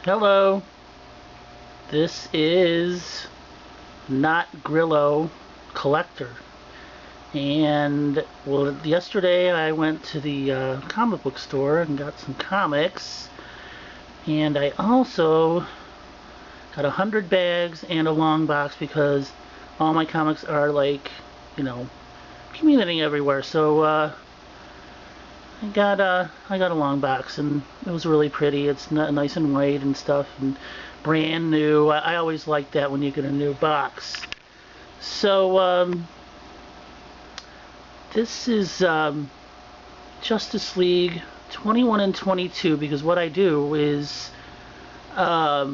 Hello, this is notgrillo collector, and well, yesterday I went to the comic book store and got some comics, and I also got 100 bags and a long box because all my comics are like, accumulating everywhere. So I got a long box, and it was really pretty. It's nice and white and stuff, and brand new. I always like that when you get a new box. So this is Justice League 21 and 22, because what I do is I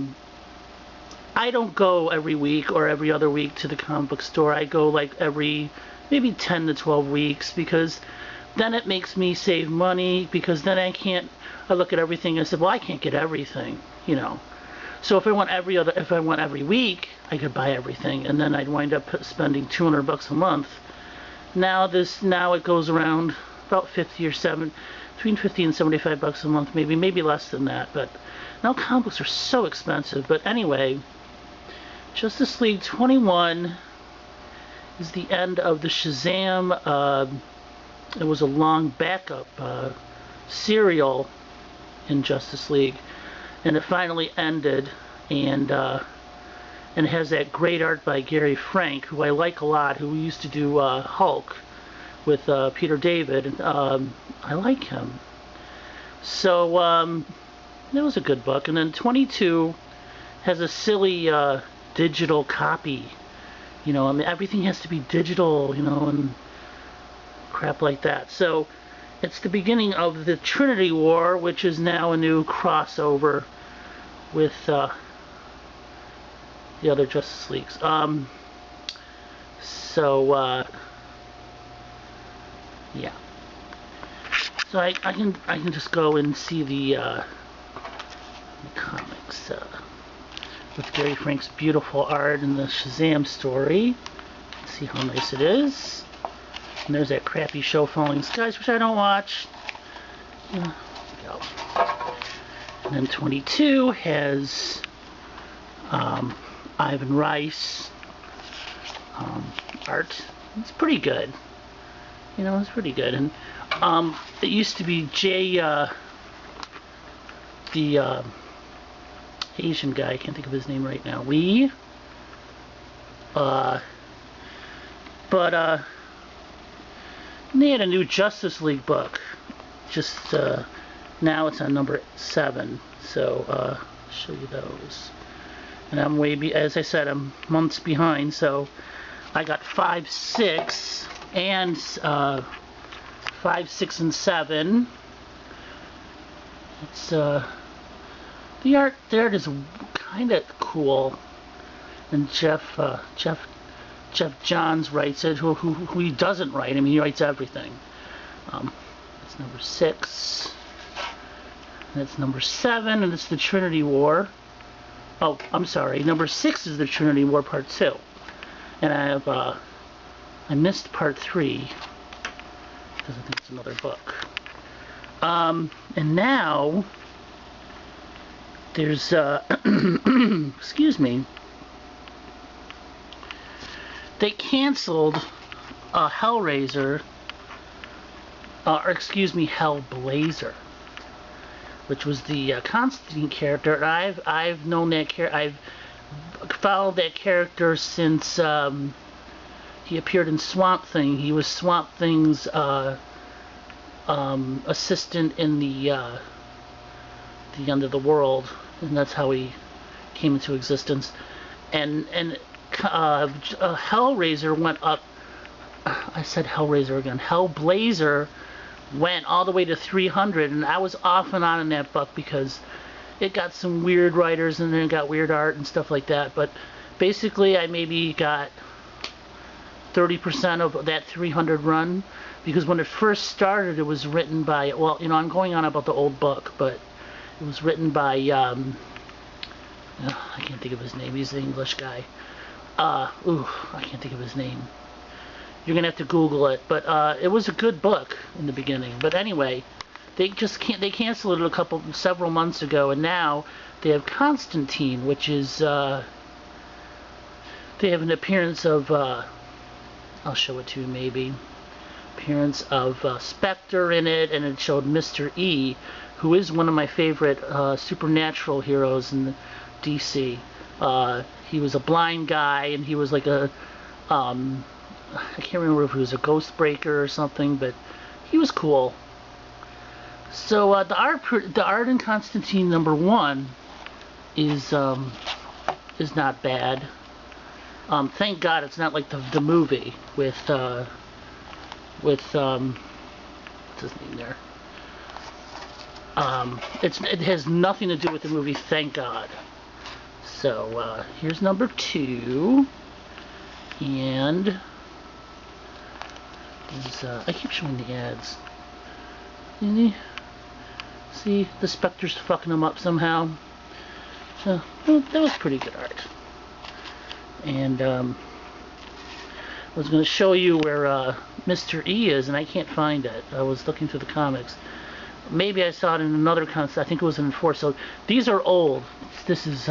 don't go every week or every other week to the comic book store. I go like every maybe 10 to 12 weeks, because then it makes me save money, because then I look at everything and say, well, I can't get everything, So if I went every week, I could buy everything, and then I'd wind up spending $200 a month. Now it goes around about between 50 and 75 bucks a month, maybe less than that. But now comic books are so expensive. But anyway, Justice League 21 is the end of the Shazam. It was a long backup serial in Justice League, and it finally ended, and it has that great art by Gary Frank, who I like a lot, who used to do Hulk with Peter David. I like him. So it was a good book. And then 22 has a silly digital copy. Everything has to be digital, and crap like that. So it's the beginning of the Trinity War, which is now a new crossover with the other Justice Leagues. Yeah. So I can just go and see the comics with Gary Frank's beautiful art and the Shazam story. See how nice it is. And there's that crappy show, Falling Skies, which I don't watch. Go. And then 22 has Ivan Rice art. It's pretty good. It's pretty good. And it used to be the Asian guy, I can't think of his name right now, Lee. And they had a new Justice League book. Just now it's on number 7. So I'll show you those. And I'm as I said, I'm months behind. So I got 5, 6, and 5, 6, and 7. It's the art is kind of cool, and Jeff Johns writes it, who he doesn't write. I mean, he writes everything. That's number 6. And it's number 7, and it's the Trinity War. Oh, I'm sorry. Number 6 is the Trinity War Part 2. And I missed Part 3, because I think it's another book. And now there's excuse me. They canceled Hellblazer, which was the Constantine character. I've known that character. I've followed that character since he appeared in Swamp Thing. He was Swamp Thing's assistant in the End of the World, and that's how he came into existence. And Hellraiser went up. I said Hellraiser again. Hellblazer went all the way to 300, and I was off and on in that book because it got some weird writers, and then it got weird art and stuff like that. But basically, I maybe got 30% of that 300 run, because when it first started, it was written by, well, I'm going on about the old book, but it was written by I can't think of his name. He's the English guy. I can't think of his name. You're gonna have to Google it, but it was a good book in the beginning. But anyway, They just can't. They canceled it several months ago, and now they have Constantine, which is they have an appearance of I'll show it to you maybe. Appearance of Spectre in it, and it showed Mr. E, who is one of my favorite supernatural heroes in the DC. He was a blind guy, and he was like a I can't remember if he was a ghost breaker or something, but he was cool. So the art in Constantine #1 is not bad. Thank God it's not like the movie with what's his name there. It has nothing to do with the movie, thank God. So here's #2, and I keep showing the ads. See, the Spectre's fucking them up somehow. So that was pretty good art. And I was going to show you where Mr. E is, and I can't find it. I was looking through the comics. Maybe I saw it in another comic. I think it was in 4. So these are old. This is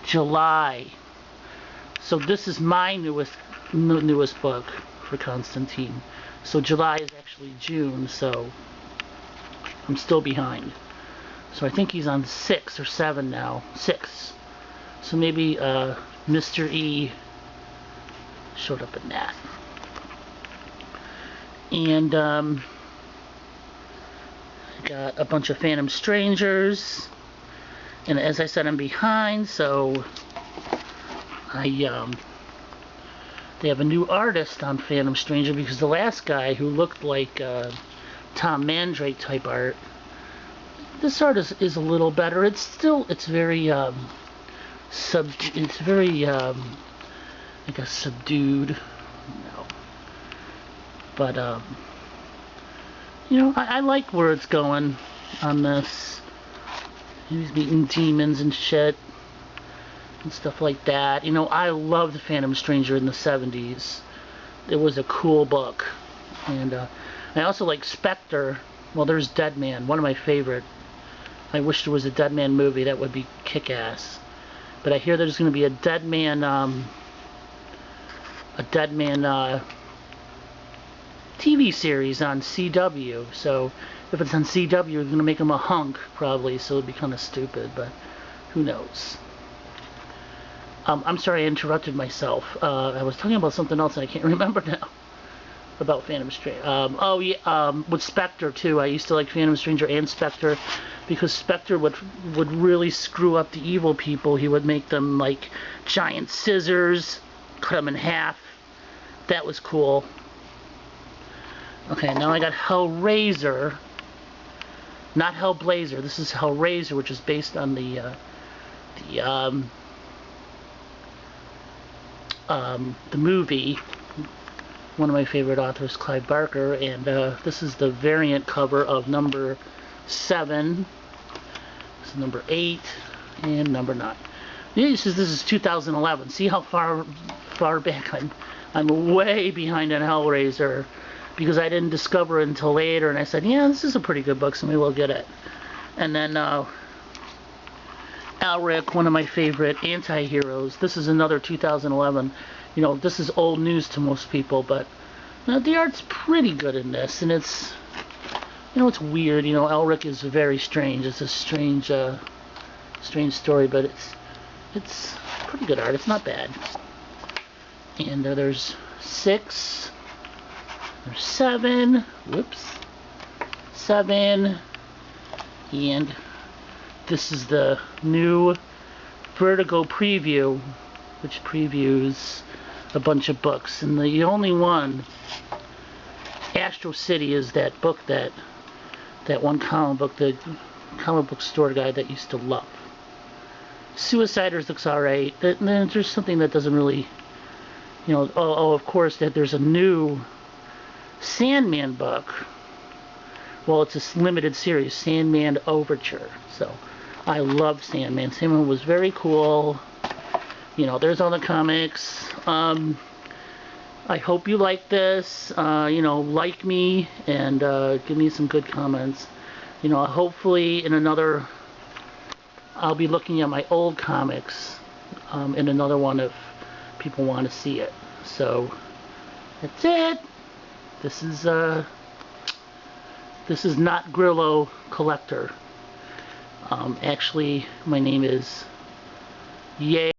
July. So this is my newest book for Constantine. So July is actually June, so I'm still behind. So I think he's on 6 or 7 now. 6. So maybe Mr. E showed up in that. And I got a bunch of Phantom Strangers. And as I said, I'm behind, so they have a new artist on Phantom Stranger, because the last guy who looked like Tom Mandrake type art, this art is a little better. It's very like a subdued, but you know, I like where it's going on this. He's meeting demons and shit and stuff like that. You know, I loved Phantom Stranger in the 70s. It was a cool book. And I also like Spectre. Well, there's Dead Man, one of my favorite. I wish there was a Dead Man movie. That would be kick-ass. But I hear there's going to be a Dead Man TV series on CW. So if it's on CW, they're going to make him a hunk, probably. So it'd be kind of stupid, but who knows. I'm sorry I interrupted myself. I was talking about something else and I can't remember now. About Phantom Stranger. Oh yeah, with Spectre too. I used to like Phantom Stranger and Spectre, because Spectre would really screw up the evil people. He would make them like giant scissors, cut them in half. That was cool. Okay, now I got Hellraiser. Not Hellblazer. This is Hellraiser, which is based on the movie. One of my favorite authors, Clive Barker, and this is the variant cover of #7. This is #8 and #9. This is 2011. See how far back I'm way behind on Hellraiser, because I didn't discover it until later, and I said, yeah, this is a pretty good book, so maybe we'll get it. And then Elric, one of my favorite anti-heroes. This is another 2011. You know, this is old news to most people, but the art's pretty good in this, and it's, you know, it's weird. You know, Elric is very strange. It's a strange story, but it's pretty good art. It's not bad. And there's 6. There's 7. Whoops. 7. And this is the new Vertigo preview, which previews a bunch of books. And the only one, Astro City, is that book, that one comic book, the comic book store guy that used to love. Suiciders looks alright. Then there's something that doesn't really, you know, of course, that there's a new Sandman book. Well, it's a limited series, Sandman Overture. So I love Sandman. Sandman was very cool. You know, there's all the comics. I hope you like this. You know, like me and give me some good comments. You know, hopefully in another, I'll be looking at my old comics in another one if people want to see it. So that's it. This is notgrillo collector. Actually, my name is JLA